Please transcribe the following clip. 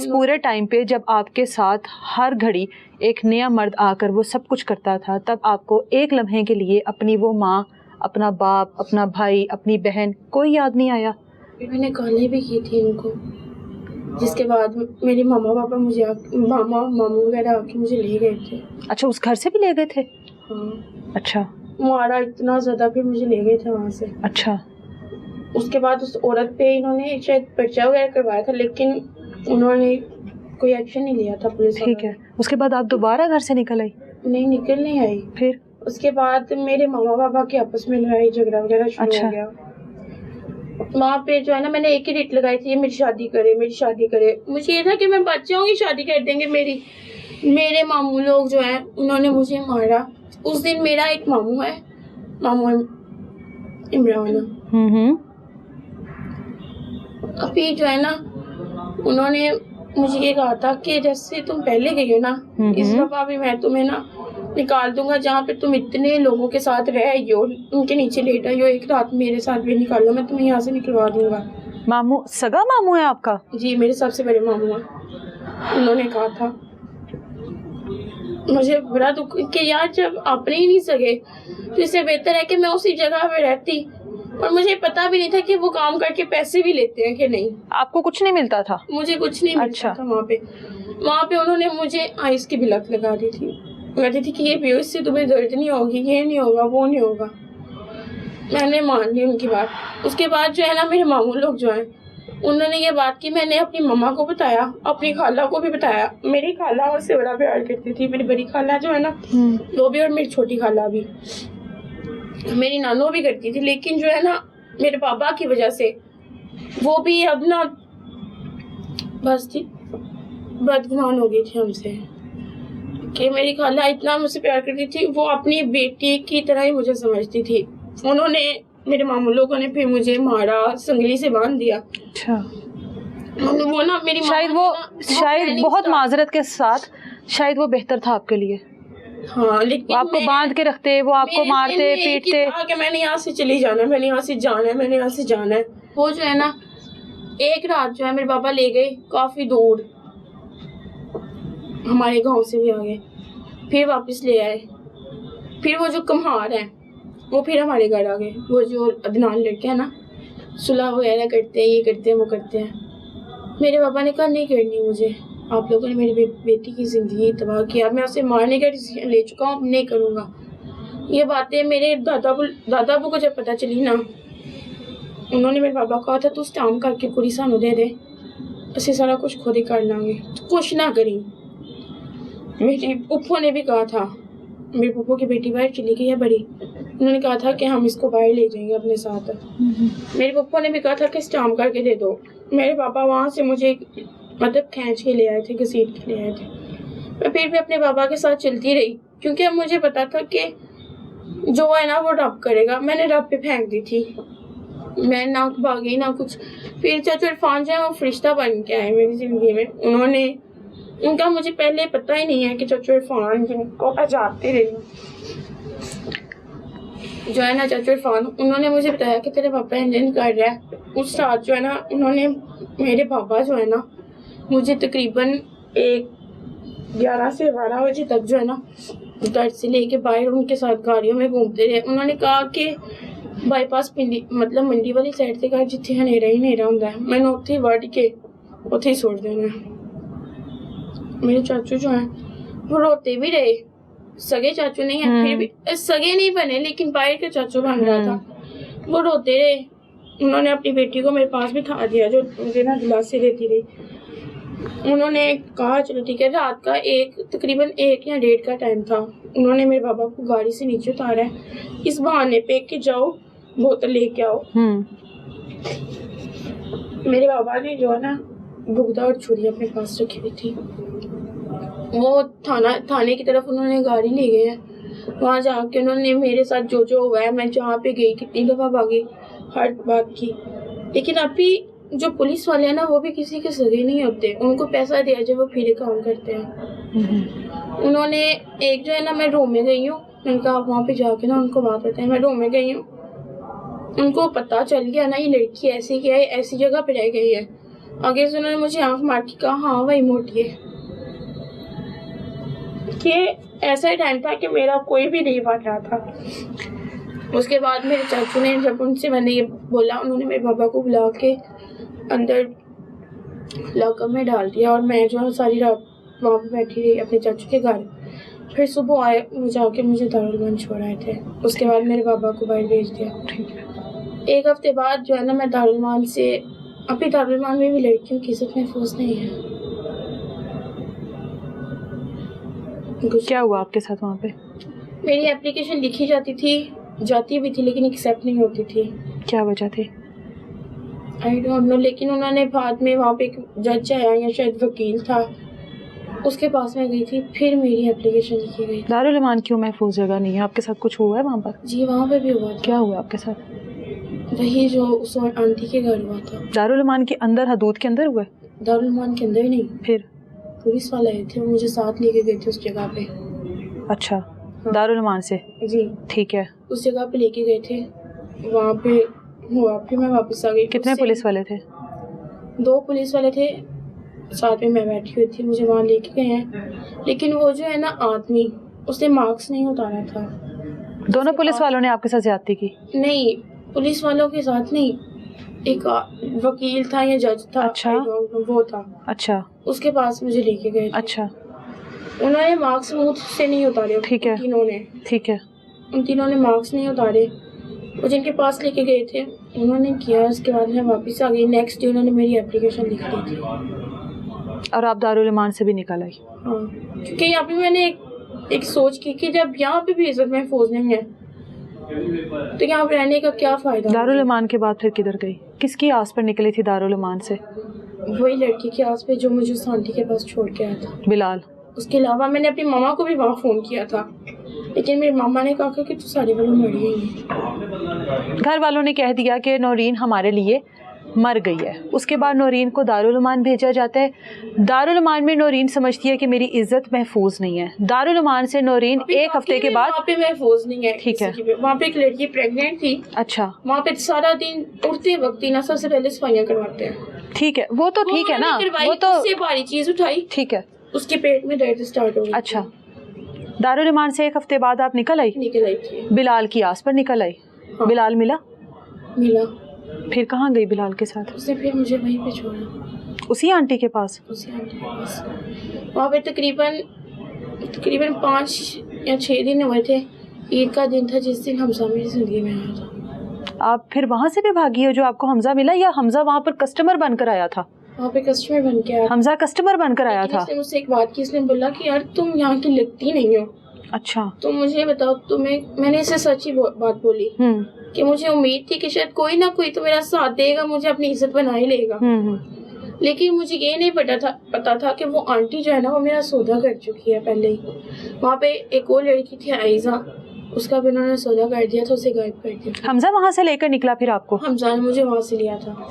उस पूरे टाइम पे जब आपके साथ हर घड़ी एक नया मर्द आकर वो सब कुछ करता था, तब आपको एक लम्हे के लिए अपनी वो माँ, अपना बाप, अपना भाई, अपनी बहन कोई याद नहीं आया? मैंने गाली भी की थी उनको, जिसके बाद मेरे मामा पापा मुझे मामू वगैरह आके मुझे ले गए थे। अच्छा, उस घर से भी ले गए थे? हाँ। अच्छा। मारा इतना ज़्यादा, फिर मुझे ले गए थे वहाँ से। अच्छा। उसके बाद उस औरत पे इन्होंने शायद पर्चा वगैरह करवाया था, लेकिन उन्होंने कोई एक्शन नहीं लिया था पुलिस। ठीक है। उसके बाद आप दोबारा घर से निकल आई? नहीं, निकल नहीं आई। फिर उसके बाद मेरे मामा पापा के आपस में लड़ाई झगड़ा वगैरह शुरू हो गया। वहाँ पे जो है ना, मैंने एक ही रिट लगाई थी, मेरी शादी करे, मेरी शादी करे। मुझे ये था कि मैं बच जाऊंगी, शादी कर देंगे मेरी। मेरे मामू लोग जो है उन्होंने मुझे मारा। उस दिन मेरा एक मामू है, मामू इमरान, अभी जो है ना, उन्होंने मुझे ये कहा था कि जैसे तुम पहले गई हो ना, इस दफा भी मैं तुम्हें ना निकाल दूंगा। जहाँ पे तुम इतने लोगों के साथ रह हो, उनके नीचे लेट आई हो, एक रात मेरे साथ भी निकालो, मैं तुम्हें यहाँ से निकलवा दूंगा। मामू, सगा मामू है आपका? जी, मेरे सबसे बड़े मामू हैं। उन्होंने कहा था। मुझे बड़ा दुख कि यार, जब अपने ही नहीं सके तो इससे बेहतर है कि मैं उसी जगह पे रहती। और मुझे पता भी नहीं था कि वो काम करके पैसे भी लेते हैं कि नहीं। आपको कुछ नहीं मिलता था? मुझे कुछ नहीं मिलता था वहाँ पे उन्होंने मुझे आइस की भी लत लगा दी थी। कहती थी कि ये पियो, इससे तुम्हें दर्द नहीं होगी, ये नहीं होगा, वो नहीं होगा। मैंने मान ली उनकी बात। उसके बाद जो है ना, मेरे मामू लोग जो हैं उन्होंने ये बात की, मैंने अपनी मम्मा को बताया, अपनी खाला को भी बताया। मेरी खाला उससे बड़ा प्यार करती थी, मेरी बड़ी खाला जो है ना वो भी, और मेरी छोटी खाला भी, मेरी नानो भी करती थी। लेकिन जो है ना, मेरे पापा की वजह से वो भी अब ना बस थी, बदगुमान हो गई थी हमसे कि मेरी खाला इतना मुझसे प्यार करती थी, वो अपनी बेटी की तरह ही मुझे समझती थी। उन्होंने, मेरे मामू लोगों ने फिर मुझे मारा, संगली से बांध दिया। अच्छा। वो ना मेरी शायद बहुत माजरत के साथ, शायद वो बेहतर था आपके लिए। हाँ, लेकिन आपको बांध के रखते, वो आपको मारते पीटते। कि मैंने यहाँ से चली जाना है, मैंने यहाँ से जाना है, मैंने यहाँ से जाना है। वो जो है ना, एक रात जो है मेरे पापा ले गए काफी दूर, हमारे गांव से भी आ गए, फिर वापस ले आए। फिर वो जो कम्हार है वो फिर हमारे घर आ गए। वो जो अदनान लड़के हैं ना, सुलह वगैरह करते हैं, ये करते हैं, वो करते हैं। मेरे पापा ने कहा नहीं करनी मुझे, आप लोगों ने मेरी बेटी की ज़िंदगी तबाह किया, मैं उसे मारने का डिसीजन ले चुका हूँ, नहीं करूँगा। ये बातें मेरे दादाबू को जब पता चली ना, उन्होंने मेरे पापा को कहा था, तू स्टाम करके पूरी सानू दे दे, असं सारा कुछ खुद ही कर लेंगे, कुछ ना करी। मेरी पुप्पो ने भी कहा था, मेरी पुप्पो की बेटी बाहर चली गई है बड़ी, उन्होंने कहा था कि हम इसको बाहर ले जाएंगे अपने साथ। मेरे पुप्पो ने भी कहा था कि स्टाम करके दे दो। मेरे पापा वहाँ से मुझे मतलब खींच के ले आए थे, घसीट के ले आए थे। मैं फिर भी अपने पापा के साथ चलती रही, क्योंकि अब मुझे पता था कि जो है ना वो रब करेगा। मैंने रब पे फेंक दी थी, मैं ना भागी ना कुछ। फिर चाचू इरफान जो है वो फरिश्ता बन के आए मेरी ज़िंदगी में। उनका मुझे पहले पता ही नहीं है कि चाचू इरफान, जिनको मैं जानती रही जो है ना, चाचू इरफान, उन्होंने मुझे बताया कि तेरे पापा इंजन कर रहा है। उस रात जो है ना, उन्होंने, मेरे पापा जो है ना, मुझे तकरीबन 11 से 12 बजे तक जो है ना घर से लेके बाहर उनके साथ गाड़ियों में घूमते रहे। उन्होंने कहा कि बाईपास पिंडी मतलब मंडी वाली साइड से घर जिथे हनेरा ही हनेरा होंदा है, मैंने उत्थे वड़ के उत्थे ही छोड़ देना। मेरे चाचू जो हैं वो रोते भी रहे, सगे चाचू नहीं है, फिर भी सगे नहीं बने, लेकिन बाहर के चाचू बन रहा था। वो रोते रहे। उन्होंने अपनी बेटी को मेरे पास बिठा दिया, जो मुझे ना दिलासे देती रही। उन्होंने कहा चलो ठीक है। रात का तकरीबन 1 या 1:30 का टाइम था। उन्होंने मेरे बाबा को गाड़ी से नीचे उतारा है, इस बहाने पे कि जाओ बोतल लेके आओ। मेरे बाबा ने जो है ना भुगदा और छुरी अपने पास रखी हुई थी। वो थाने की तरफ उन्होंने गाड़ी ले गए हैं। वहाँ जाके उन्होंने मेरे साथ जो हुआ है, मैं जहाँ पे गई, कितनी दफ़ा भागी, हर बात की। लेकिन अभी जो पुलिस वाले हैं ना, वो भी किसी के सगे नहीं होते। उनको पैसा दिया जाए वो फिर काम करते हैं। उन्होंने एक जो है ना, मैं रूम में गई हूँ, मैंने कहा आप वहाँ पे जाके ना उनको बात बताएं। मैं रूम में गई हूँ, उनको पता चल गया ना ये लड़की ऐसी क्या है, ऐसी जगह पे रह गई है। आगे से उन्होंने मुझे आंख मार के कहा हाँ वही मोटी है। ये ऐसा ही टाइम था कि मेरा कोई भी नहीं बन रहा था। उसके बाद मेरे चाचू ने, जब उनसे मैंने ये बोला, उन्होंने मेरे पापा को बुला के अंदर लॉकअप में डाल दिया और मैं जो है सारी रात वहाँ पे बैठी रही अपने चाचू के घर। फिर सुबह आए मुझे आके मुझे दारुल मान छोड़ाए थे। उसके बाद मेरे पापा को बाहर भेज दिया। एक हफ्ते बाद जो है ना मैं दारुल मान से, अभी दारुल मान में भी लड़कियों की इज्जत महफूज नहीं है। क्या हुआ आपके साथ वहाँ पे? मेरी एप्लीकेशन लिखी जाती भी थी लेकिन एक्सेप्ट नहीं होती थी। क्या वजह थी? आई डोंट नो, लेकिन उन्होंने बाद में वहाँ पे एक जज आया या शायद वकील था, उसके पास में गई थी, फिर मेरी एप्लीकेशन लिखी गई। दारुल अमान क्यों महफूज जगह नहीं है? आपके साथ कुछ हुआ है वहाँ पर? जी वहाँ पे भी हुआ था। क्या हुआ आपके साथ? वही जो उस आंटी के घर हुआ था। दारुल अमान के अंदर, हदूद के अंदर हुआ? दारुल अमान के अंदर ही नहीं, फिर पुलिस वाले आए थे, वो मुझे साथ लेके गए थे उस जगह पे। अच्छा, हाँ। दारुल अमान से? जी ठीक है। उस जगह पे लेके गए थे, वहाँ पे हुआ, फिर मैं वापस आ गई। कितने पुलिस वाले थे? 2 पुलिस वाले थे, साथ में मैं बैठी हुई थी, मुझे वहाँ लेके गए हैं। लेकिन वो जो है ना आदमी, उसने मार्क्स नहीं उतारा था। दोनों पुलिस वालों ने आपके साथ ज्यादती की? नहीं, पुलिस वालों के साथ नहीं, एक वकील था या जज था। अच्छा। वो था। अच्छा। उसके पास मुझे लेके गए थे। अच्छा। उन्होंने मार्क्स मुंह से नहीं उतारे। ठीक है। तीनों ने। ठीक है। उन तीनों ने मार्क्स नहीं उतारे। वो जिनके पास लेके गए थे उन्होंने किया। उसके बाद मैं वापस आ गई। नेक्स्ट डे उन्होंने मेरी एप्लीकेशन लिख दी थी। और आप दारुल अमान से भी निकल आई? हाँ, क्योंकि यहाँ पे मैंने एक सोच की कि जब यहाँ पे भी इज्जत महफूज नहीं है तो यहाँ पे रहने का क्या फायदा। दारुल अमान के बाद फिर किधर गई? किसकी आस पर निकली थी दारुल अमान से? वही लड़की की आस पे जो मुझे उस आंटी के पास छोड़ के आया था, बिलाल। उसके अलावा मैंने अपनी मामा को भी वहाँ फ़ोन किया था, लेकिन मेरी मामा ने कहा कि तू सारी वालों मर गई। घर वालों ने कह दिया कि नौरीन हमारे लिए मर गई है। उसके बाद नौरीन को दारुल अमान भेजा जाता है। दारुल अमान में नौरीन समझती है कि मेरी इज्जत महफूज नहीं है। दारुल अमान से नौरीन एक हफ्ते के बाद, वहाँ पे महफूज नहीं है। ठीक है। वहाँ पे एक लड़की प्रेग्नेंट थी। अच्छा। वहाँ पे सारा दिन उठते वक्त ही ना सबसे पहले सफाइयाँ करवाते हैं। ठीक है, वो तो ठीक है ना, वो तो उससे भारी चीज उठाई, ठीक है, उसके पेट में दर्द स्टार्ट हो गई। अच्छा। दारुल अमान से एक हफ्ते बाद आप निकल आई? निकल आई थी। बिलाल की आस पर निकल आई? हाँ। बिलाल मिला? फिर कहाँ गई बिलाल के साथ? उसने फिर मुझे वहीं पे छोड़ा, उसी आंटी के पास? उसी आंटी के पास। वहाँ पे तकरीबन 5 या 6 दिन हुए थे। ईद का दिन था जिस दिन हमजा मेरी जिंदगी में आया था। आप फिर वहाँ से भी भागी हो जो आपको हमजा मिला, या हमजा वहाँ पर कस्टमर बनकर आया था? वहाँ पे कस्टमर बन के आया। हमजा कस्टमर बनकर आया था? उसने मुझसे एक बात की, इसने बोला कि यार तुम यहाँ की लगती नहीं हो। अच्छा। तो मुझे बताओ, मैंने इसे सच्ची बात बोली कि मुझे उम्मीद थी कि शायद कोई ना कोई तो मेरा साथ देगा, मुझे अपनी इज्जत बना ही लेगा। लेकिन मुझे ये नहीं पता था कि वो आंटी जो है ना वो मेरा सौदा कर चुकी है पहले ही। वहाँ पे एक और लड़की थी आयजा, उसका भी उन्होंने सौदा कर दिया था, उसे गायब कर दिया। हमजा वहाँ से लेकर निकला फिर आपको? हमजा ने मुझे वहाँ से लिया था।